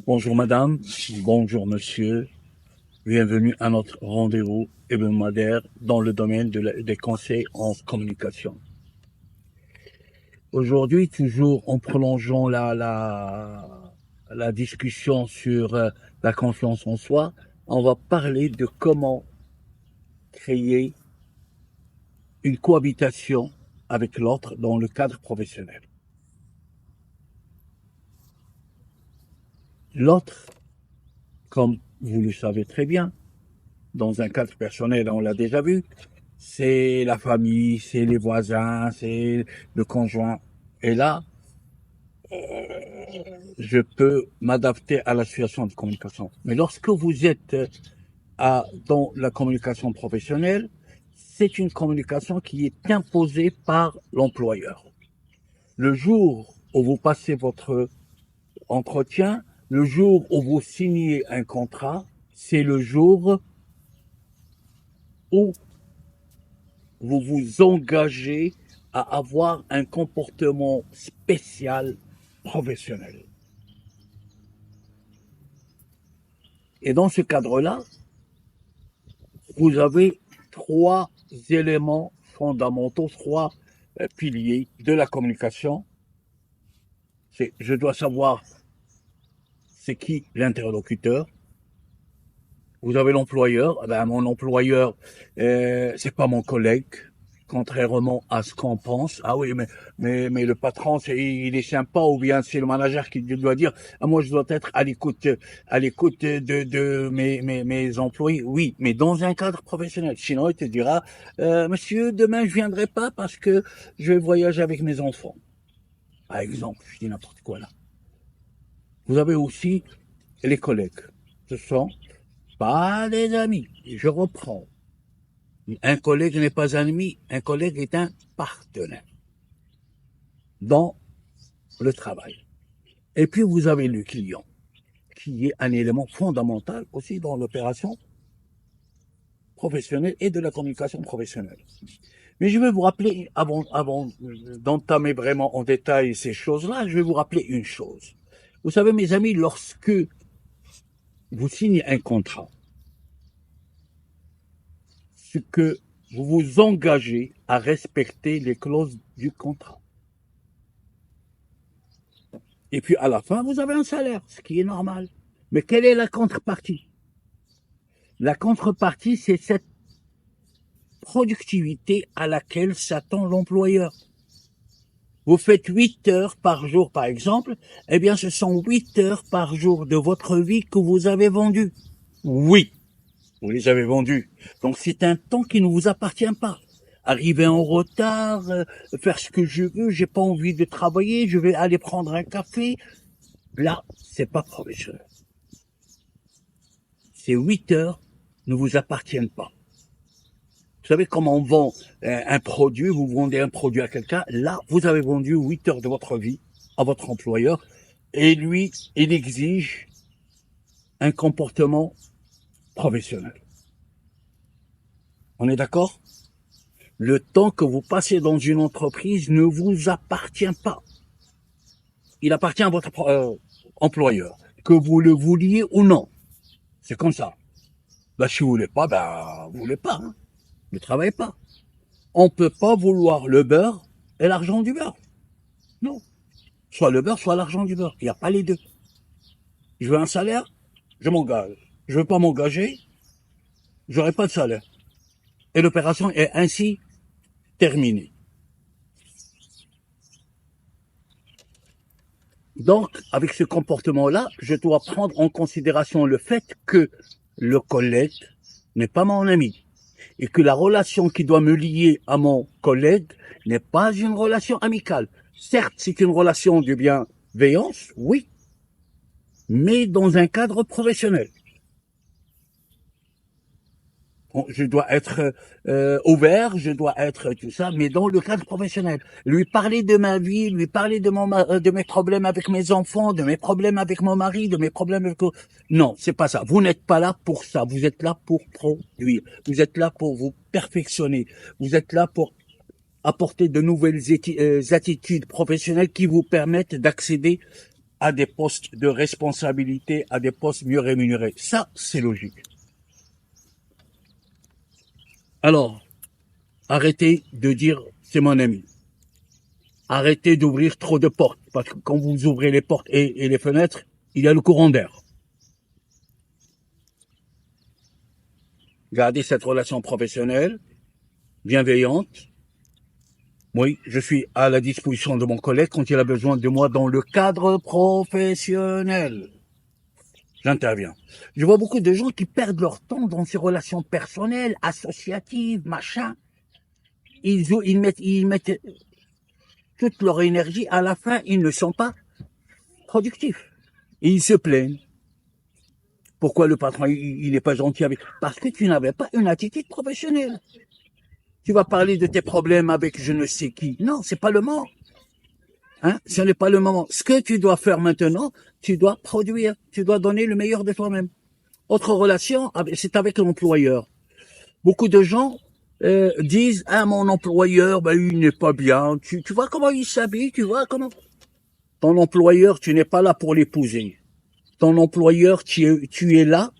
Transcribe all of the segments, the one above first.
Bonjour madame, bonjour monsieur, bienvenue à notre rendez-vous hebdomadaire dans le domaine des conseils en communication. Aujourd'hui, toujours en prolongeant la discussion sur la confiance en soi, on va parler de comment créer une cohabitation avec l'autre dans le cadre professionnel. L'autre, comme vous le savez très bien, dans un cadre personnel, on l'a déjà vu, c'est la famille, c'est les voisins, c'est le conjoint. Et là, je peux m'adapter à la situation de communication. Mais lorsque vous êtes dans la communication professionnelle, c'est une communication qui est imposée par l'employeur. Le jour où vous passez votre entretien, le jour où vous signez un contrat, c'est le jour où vous vous engagez à avoir un comportement spécial professionnel. Et dans ce cadre-là, vous avez trois éléments fondamentaux, trois piliers de la communication. Je dois savoir c'est qui l'interlocuteur. Vous avez l'employeur. Ben, mon employeur, c'est pas mon collègue, contrairement à ce qu'on pense. Ah oui, mais le patron, il est sympa, ou bien c'est le manager qui doit dire, ah, moi je dois être à l'écoute de mes employés. Oui, mais dans un cadre professionnel. Sinon, il te dira, monsieur, demain je viendrai pas parce que je vais voyager avec mes enfants. Par exemple, je dis n'importe quoi là. Vous avez aussi les collègues. Ce sont pas des amis. Je reprends. Un collègue n'est pas un ami, un collègue est un partenaire dans le travail. Et puis vous avez le client, qui est un élément fondamental aussi dans l'opération professionnelle et de la communication professionnelle. Mais je vais vous rappeler, avant d'entamer vraiment en détail ces choses-là, je vais vous rappeler une chose. Vous savez, mes amis, lorsque vous signez un contrat, ce que vous vous engagez à respecter les clauses du contrat. Et puis à la fin, vous avez un salaire, ce qui est normal. Mais quelle est la contrepartie? La contrepartie, c'est cette productivité à laquelle s'attend l'employeur. Vous faites 8 heures par jour, par exemple, eh bien ce sont 8 heures par jour de votre vie que vous avez vendues. Oui, vous les avez vendues. Donc c'est un temps qui ne vous appartient pas. Arriver en retard, faire ce que je veux, j'ai pas envie de travailler, je vais aller prendre un café. Là, c'est pas professionnel. Ces 8 heures ne vous appartiennent pas. Vous savez comment on vend un produit, vous vendez un produit à quelqu'un, là, vous avez vendu 8 heures de votre vie à votre employeur, et lui, il exige un comportement professionnel. On est d'accord? Le temps que vous passez dans une entreprise ne vous appartient pas. Il appartient à votre employeur, que vous le vouliez ou non. C'est comme ça. Ben, si vous voulez pas, ben, vous voulez pas. Hein. Ne travaillez pas. On peut pas vouloir le beurre et l'argent du beurre. Non. Soit le beurre, soit l'argent du beurre. Il n'y a pas les deux. Je veux un salaire, je m'engage. Je veux pas m'engager, j'aurai pas de salaire. Et l'opération est ainsi terminée. Donc, avec ce comportement-là, je dois prendre en considération le fait que le collègue n'est pas mon ami et que la relation qui doit me lier à mon collègue n'est pas une relation amicale. Certes, c'est une relation de bienveillance, oui, mais dans un cadre professionnel. Je dois être ouvert, je dois être tout ça, mais dans le cadre professionnel. Lui parler de ma vie, lui parler de mes problèmes avec mes enfants, de mes problèmes avec mon mari, de mes problèmes avec... Non, c'est pas ça. Vous n'êtes pas là pour ça. Vous êtes là pour produire. Vous êtes là pour vous perfectionner. Vous êtes là pour apporter de nouvelles attitudes professionnelles qui vous permettent d'accéder à des postes de responsabilité, à des postes mieux rémunérés. Ça, c'est logique. Alors, arrêtez de dire c'est mon ami. Arrêtez d'ouvrir trop de portes, parce que quand vous ouvrez les portes et les fenêtres, il y a le courant d'air. Gardez cette relation professionnelle, bienveillante. Oui, je suis à la disposition de mon collègue quand il a besoin de moi dans le cadre professionnel. J'interviens. Je vois beaucoup de gens qui perdent leur temps dans ces relations personnelles, associatives, machin. Ils mettent toute leur énergie. À la fin, ils ne sont pas productifs. Et ils se plaignent. Pourquoi le patron, il n'est pas gentil avec? Parce que tu n'avais pas une attitude professionnelle. Tu vas parler de tes problèmes avec je ne sais qui. Non, c'est pas le moment. Hein? Ce n'est pas le moment. Ce que tu dois faire maintenant, tu dois produire. Tu dois donner le meilleur de toi-même. Autre relation, c'est avec l'employeur. Beaucoup de gens disent « Ah, mon employeur, ben, il n'est pas bien. Tu vois comment il s'habille, tu vois comment... » Ton employeur, tu n'es pas là pour l'épouser. Ton employeur, tu es là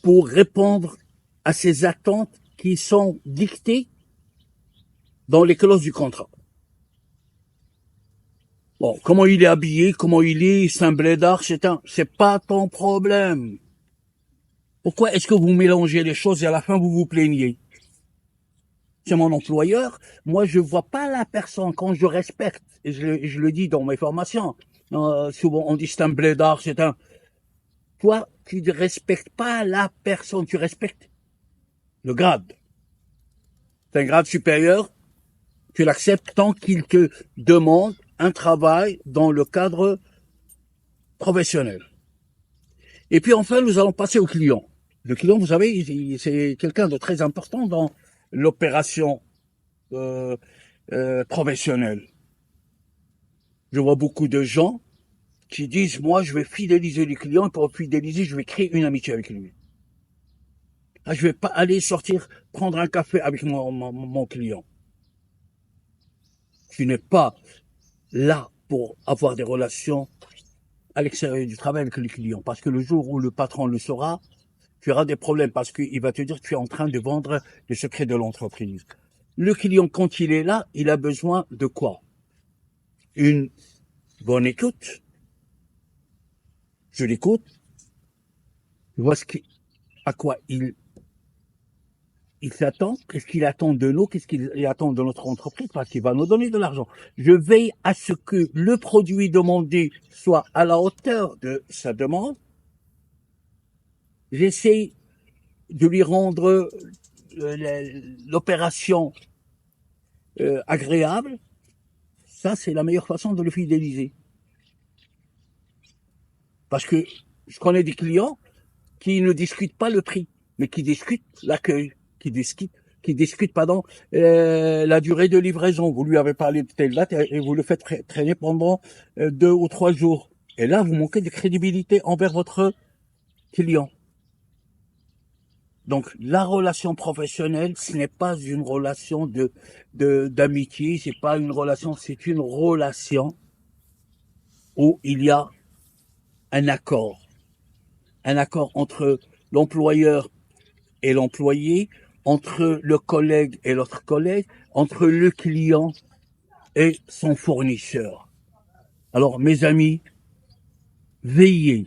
pour répondre à ses attentes qui sont dictées dans les clauses du contrat. Bon, comment il est habillé, comment il est, c'est un blédard, c'est pas ton problème. Pourquoi est-ce que vous mélangez les choses et à la fin vous vous plaignez? C'est mon employeur. Moi, je vois pas la personne quand je respecte. Et je le dis dans mes formations. Souvent, on dit c'est un blédard, c'est un... Toi, tu ne respectes pas la personne, tu respectes le grade. C'est un grade supérieur, tu l'acceptes tant qu'il te demande un travail dans le cadre professionnel. Et puis enfin, nous allons passer au client. Le client, vous savez, c'est quelqu'un de très important dans l'opération professionnelle. Je vois beaucoup de gens qui disent, moi, je vais fidéliser les clients, et pour fidéliser, je vais créer une amitié avec lui. Ah, je vais pas aller sortir, prendre un café avec mon client. Tu n'es pas là pour avoir des relations à l'extérieur du travail avec le client. Parce que le jour où le patron le saura, tu auras des problèmes parce qu'il va te dire que tu es en train de vendre les secrets de l'entreprise. Le client, quand il est là, il a besoin de quoi? Une bonne écoute. Je l'écoute. Je vois à quoi il s'attend, qu'est-ce qu'il attend de nous, qu'est-ce qu'il attend de notre entreprise, parce qu'il va nous donner de l'argent. Je veille à ce que le produit demandé soit à la hauteur de sa demande. J'essaie de lui rendre l'opération agréable. Ça, c'est la meilleure façon de le fidéliser. Parce que je connais des clients qui ne discutent pas le prix, mais qui discutent l'accueil, qui discutent la durée de livraison. Vous lui avez parlé de telle date et vous le faites traîner pendant 2 ou 3 jours. Et là, vous manquez de crédibilité envers votre client. Donc, la relation professionnelle, ce n'est pas une relation d'amitié, c'est pas une relation, c'est une relation où il y a un accord entre l'employeur et l'employé, entre le collègue et l'autre collègue, entre le client et son fournisseur. Alors, mes amis, veillez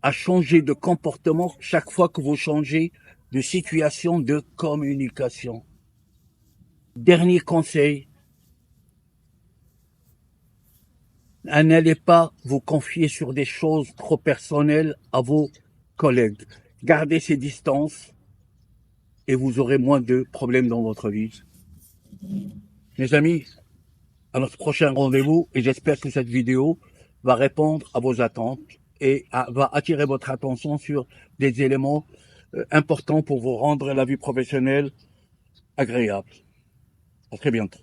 à changer de comportement chaque fois que vous changez de situation de communication. Dernier conseil, n'allez pas vous confier sur des choses trop personnelles à vos collègues. Gardez ces distances et vous aurez moins de problèmes dans votre vie. Mes amis, à notre prochain rendez-vous et j'espère que cette vidéo va répondre à vos attentes et va attirer votre attention sur des éléments importants pour vous rendre la vie professionnelle agréable. À très bientôt.